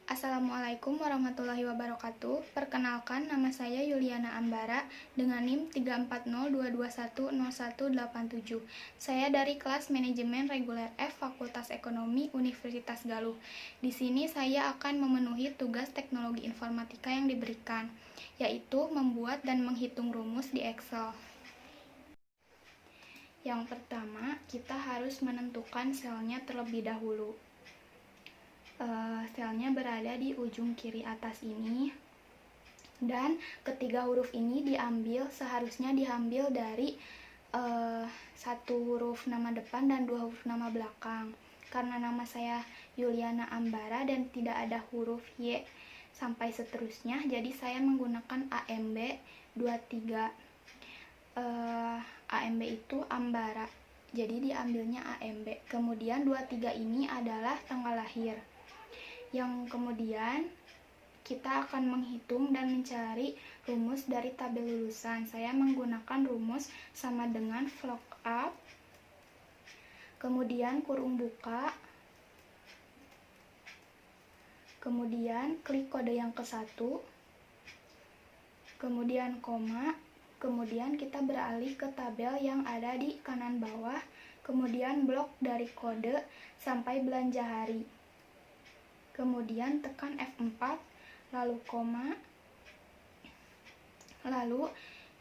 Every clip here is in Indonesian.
Assalamualaikum warahmatullahi wabarakatuh. Perkenalkan, nama saya Yuliana Ambara dengan NIM 34022101877. Saya dari kelas Manajemen Reguler F Fakultas Ekonomi Universitas Galuh. Di sini saya akan memenuhi tugas teknologi informatika yang diberikan, yaitu membuat dan menghitung rumus di Excel. Yang pertama, kita harus menentukan selnya terlebih dahulu. Selnya berada di ujung kiri atas ini, dan ketiga huruf ini seharusnya diambil dari satu huruf nama depan dan dua huruf nama belakang. Karena nama saya Yuliana Ambara dan tidak ada huruf Y sampai seterusnya, jadi saya menggunakan AMB 23. AMB itu Ambara, jadi diambilnya AMB. Kemudian 23 ini adalah tanggal lahir. Yang kemudian kita akan menghitung dan mencari rumus dari tabel lulusan. Saya menggunakan rumus sama dengan VLOOKUP, kemudian kurung buka, kemudian klik kode yang ke-1, kemudian koma, kemudian kita beralih ke tabel yang ada di kanan bawah, kemudian blok dari kode sampai belanja hari. Kemudian tekan F4, lalu koma, lalu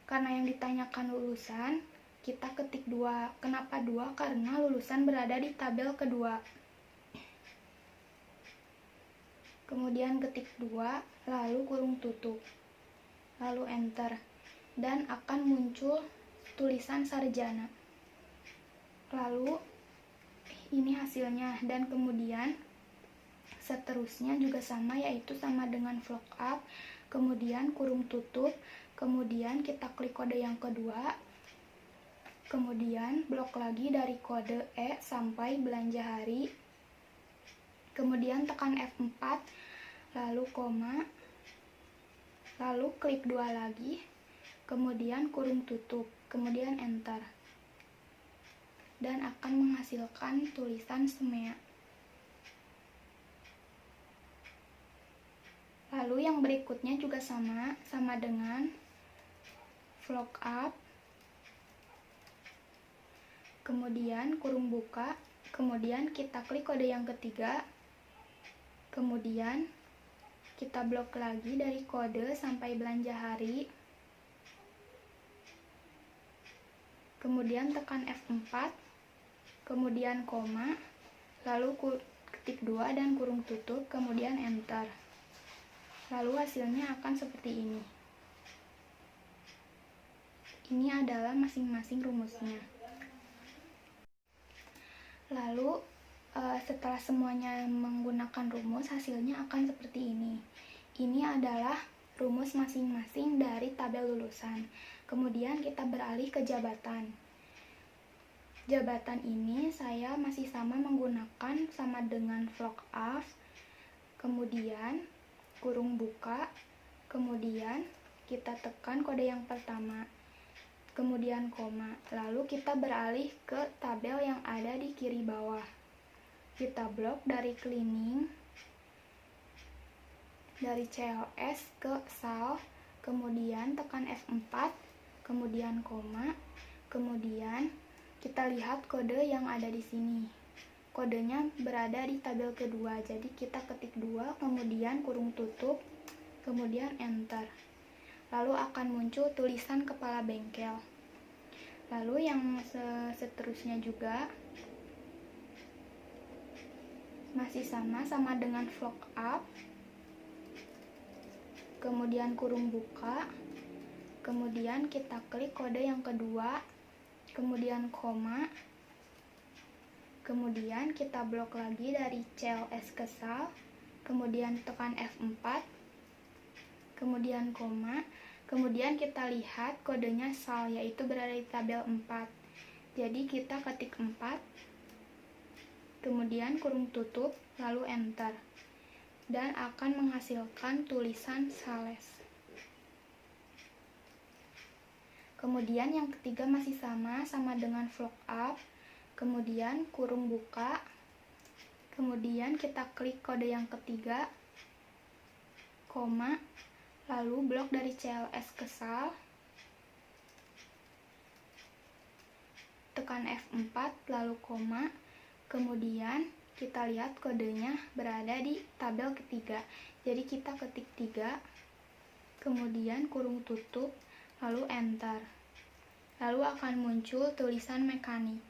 karena yang ditanyakan lulusan, kita ketik 2. Kenapa 2? Karena lulusan berada di tabel kedua. Kemudian ketik 2, lalu kurung tutup, lalu enter, dan akan muncul tulisan sarjana. Lalu ini hasilnya, dan kemudian seterusnya juga sama, yaitu sama dengan VLOOKUP, kemudian kurung tutup, kemudian kita klik kode yang kedua, kemudian blok lagi dari kode E sampai belanja hari, kemudian tekan F4, lalu koma, lalu klik 2 lagi, kemudian kurung tutup, kemudian enter, dan akan menghasilkan tulisan SEMEA. Lalu yang berikutnya juga sama dengan VLOOKUP, kemudian kurung buka, kemudian kita klik kode yang ketiga, kemudian kita blok lagi dari kode sampai belanja hari, kemudian tekan F4, kemudian koma, lalu ketik 2 dan kurung tutup, kemudian enter. Lalu hasilnya akan seperti ini. Ini adalah masing-masing rumusnya. Lalu setelah semuanya menggunakan rumus, hasilnya akan seperti ini. Ini adalah rumus masing-masing dari tabel lulusan. Kemudian kita beralih ke jabatan. Jabatan ini saya masih sama menggunakan sama dengan VLOOKUP, kemudian kurung buka, kemudian kita tekan kode yang pertama, kemudian koma, lalu kita beralih ke tabel yang ada di kiri bawah. Kita blok dari cleaning, dari CLS ke SAL, kemudian tekan F4, kemudian koma, kemudian kita lihat kode yang ada di sini. Kodenya berada di tabel kedua, jadi kita ketik 2, kemudian kurung tutup, kemudian enter. Lalu akan muncul tulisan kepala bengkel. Lalu yang seterusnya juga masih sama dengan VLOOKUP, kemudian kurung buka, kemudian kita klik kode yang kedua, kemudian koma, kemudian kita blok lagi dari CLS ke SAL, kemudian tekan F4, kemudian koma, kemudian kita lihat kodenya SAL, yaitu berada di tabel 4. Jadi kita ketik 4, kemudian kurung tutup, lalu enter, dan akan menghasilkan tulisan SALES. Kemudian yang ketiga masih sama dengan VLOOKUP, kemudian kurung buka, kemudian kita klik kode yang ketiga, koma, lalu blok dari CLS kesal, tekan F4, lalu koma, kemudian kita lihat kodenya berada di tabel ketiga. Jadi kita ketik 3, kemudian kurung tutup, lalu enter. Lalu akan muncul tulisan mekanik.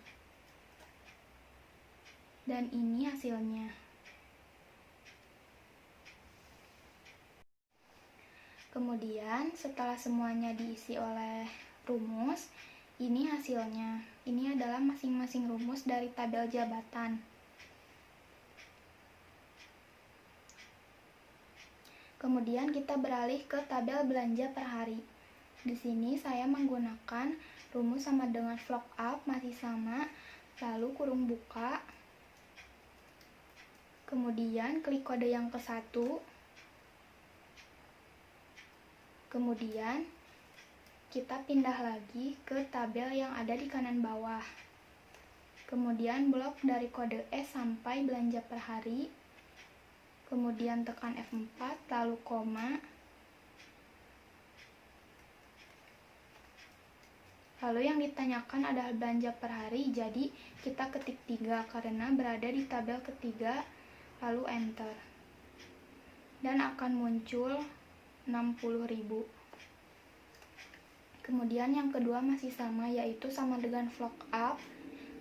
Dan ini hasilnya. Kemudian setelah semuanya diisi oleh rumus, ini hasilnya. Ini adalah masing-masing rumus dari tabel jabatan. Kemudian kita beralih ke tabel belanja per hari. Di sini saya menggunakan rumus sama dengan vlog up, masih sama, lalu kurung buka, kemudian klik kode yang ke-1, kemudian kita pindah lagi ke tabel yang ada di kanan bawah. Kemudian blok dari kode S sampai belanja per hari. Kemudian tekan F4, lalu koma. Lalu yang ditanyakan adalah belanja per hari, jadi kita ketik 3 karena berada di tabel ketiga, lalu enter. Dan akan muncul 60.000. Kemudian yang kedua masih sama, yaitu sama dengan vlog up,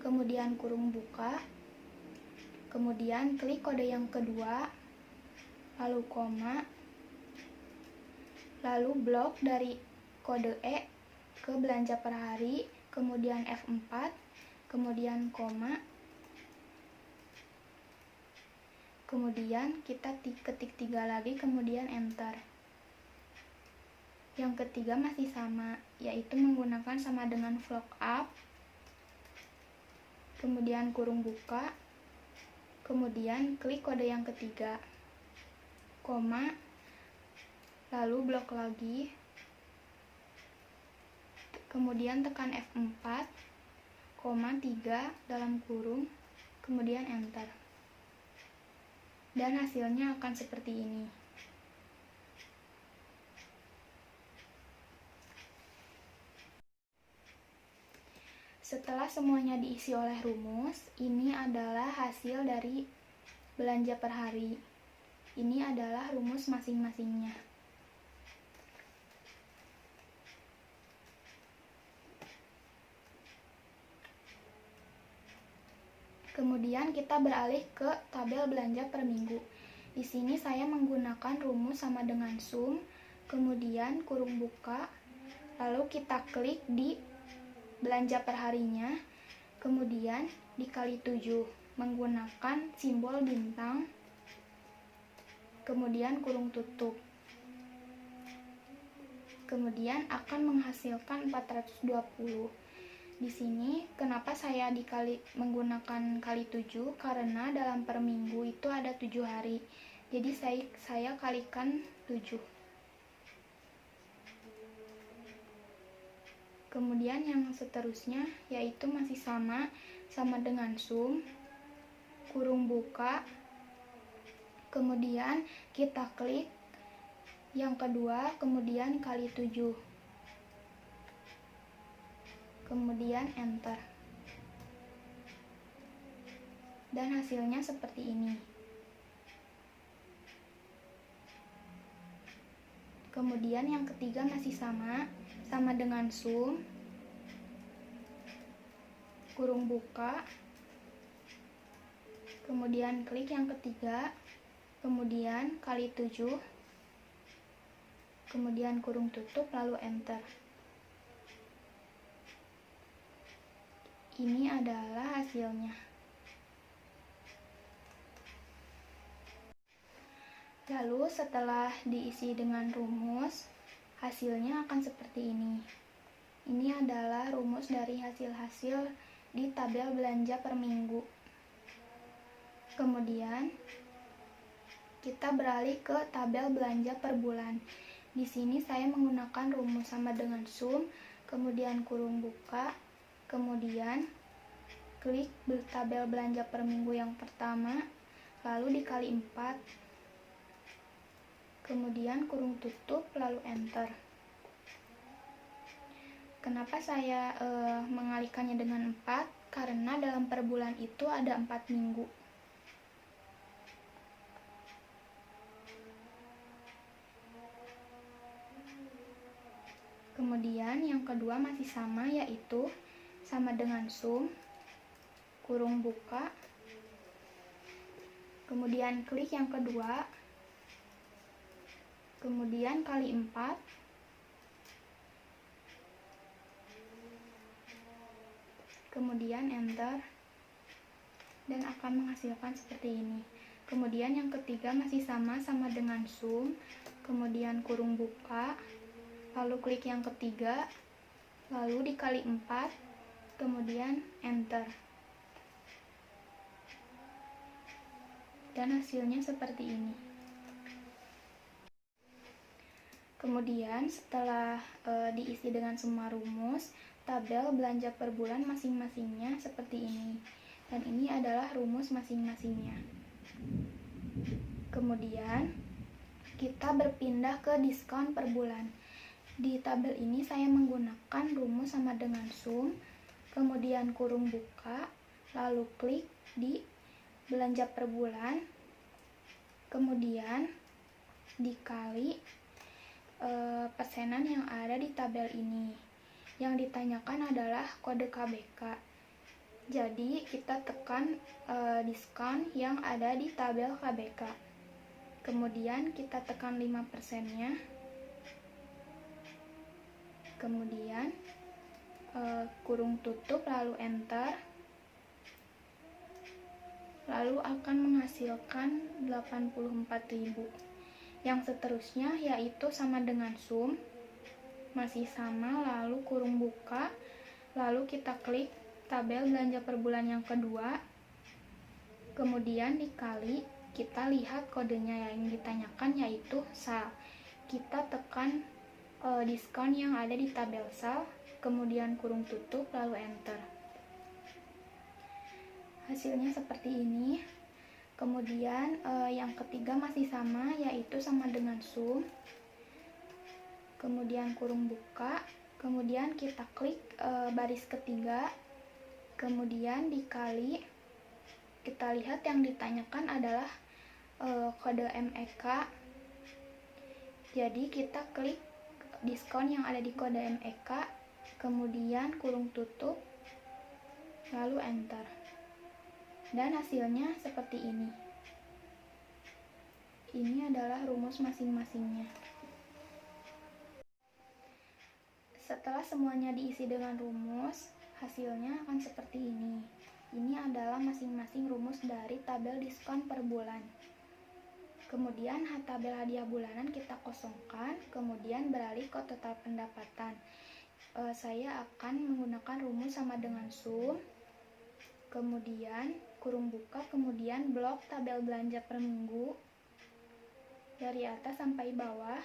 kemudian kurung buka, kemudian klik kode yang kedua, lalu koma, lalu blok dari kode E ke belanja per hari, kemudian F4, kemudian koma, kemudian kita ketik 3 lagi, kemudian enter. Yang ketiga masih sama, yaitu menggunakan sama dengan vlog up, kemudian kurung buka, kemudian klik kode yang ketiga, koma, lalu blok lagi, kemudian tekan F4, koma 3 dalam kurung, kemudian enter. Dan hasilnya akan seperti ini. Setelah semuanya diisi oleh rumus, ini adalah hasil dari belanja per hari. Ini adalah rumus masing-masingnya. Kemudian kita beralih ke tabel belanja per minggu. Di sini saya menggunakan rumus sama dengan sum, kemudian kurung buka, lalu kita klik di belanja per harinya, kemudian dikali 7 menggunakan simbol bintang, kemudian kurung tutup. Kemudian akan menghasilkan 420. Di sini kenapa saya menggunakan kali 7? Karena dalam per minggu itu ada 7 hari. Jadi saya kalikan 7. Kemudian yang seterusnya yaitu masih sama dengan sum, kurung buka, kemudian kita klik yang kedua, kemudian kali 7, kemudian enter. Dan hasilnya seperti ini. Kemudian yang ketiga masih sama dengan sum, kurung buka, kemudian klik yang ketiga, kemudian kali 7, kemudian kurung tutup, lalu enter. Ini adalah hasilnya. Lalu setelah diisi dengan rumus, hasilnya akan seperti ini. Ini adalah rumus dari hasil-hasil di tabel belanja per minggu. Kemudian kita beralih ke tabel belanja per bulan. Di sini saya menggunakan rumus sama dengan sum, kemudian kurung buka, kemudian klik tabel belanja per minggu yang pertama, lalu dikali 4, kemudian kurung tutup, lalu enter. Kenapa saya mengalikannya dengan 4? Karena dalam per bulan itu ada 4 minggu. Kemudian yang kedua masih sama, yaitu sama dengan sum, kurung buka, kemudian klik yang kedua, kemudian kali 4, kemudian enter, dan akan menghasilkan seperti ini. Kemudian yang ketiga masih sama dengan sum, kemudian kurung buka, lalu klik yang ketiga, lalu dikali 4, kemudian enter, dan hasilnya seperti ini. Kemudian setelah diisi dengan semua rumus, tabel belanja per bulan masing-masingnya seperti ini, dan ini adalah rumus masing-masingnya. Kemudian kita berpindah ke diskon per bulan. Di tabel ini saya menggunakan rumus sama dengan sum, kemudian kurung buka, lalu klik di belanja per bulan, kemudian dikali persenan yang ada di tabel ini. Yang ditanyakan adalah kode KBK. Jadi kita tekan diskon yang ada di tabel KBK. Kemudian kita tekan 5%-nya. Kemudian kurung tutup, lalu enter. Lalu akan menghasilkan 84.000. Yang seterusnya yaitu sama dengan sum, masih sama, lalu kurung buka, lalu kita klik tabel belanja per bulan yang kedua, kemudian dikali, kita lihat kodenya yang ditanyakan yaitu sal. Kita tekan diskon yang ada di tabel sal, kemudian kurung tutup, lalu enter. Hasilnya seperti ini. Kemudian yang ketiga masih sama, yaitu sama dengan sum, kemudian kurung buka, kemudian kita klik baris ketiga, kemudian dikali, kita lihat yang ditanyakan adalah kode MEK. Jadi kita klik diskon yang ada di kode MEK, kemudian kurung tutup, lalu enter, dan hasilnya seperti ini. Ini adalah rumus masing-masingnya. Setelah semuanya diisi dengan rumus, hasilnya akan seperti ini. Ini adalah masing-masing rumus dari tabel diskon per bulan. Kemudian tabel hadiah bulanan kita kosongkan, kemudian beralih ke total pendapatan. Saya akan menggunakan rumus sama dengan sum, kemudian kurung buka, kemudian blok tabel belanja per minggu dari atas sampai bawah,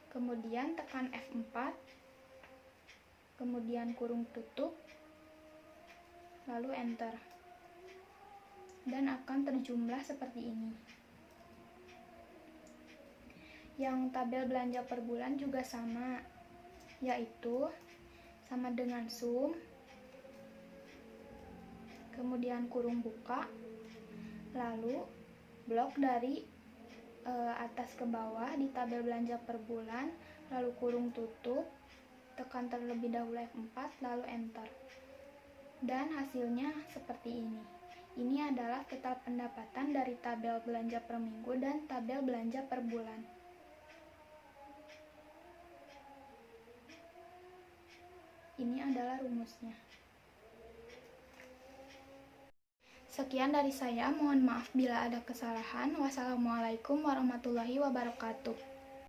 kemudian tekan F4, kemudian kurung tutup, lalu enter, dan akan terjumlah seperti ini. Yang tabel belanja per bulan juga sama, yaitu sama dengan sum, kemudian kurung buka, lalu blok dari atas ke bawah di tabel belanja per bulan, lalu kurung tutup, tekan terlebih dahulu F4, lalu enter, dan hasilnya seperti ini. Ini adalah total pendapatan dari tabel belanja per minggu dan tabel belanja per bulan. Ini adalah rumusnya. Sekian dari saya, mohon maaf bila ada kesalahan. Wassalamualaikum warahmatullahi wabarakatuh.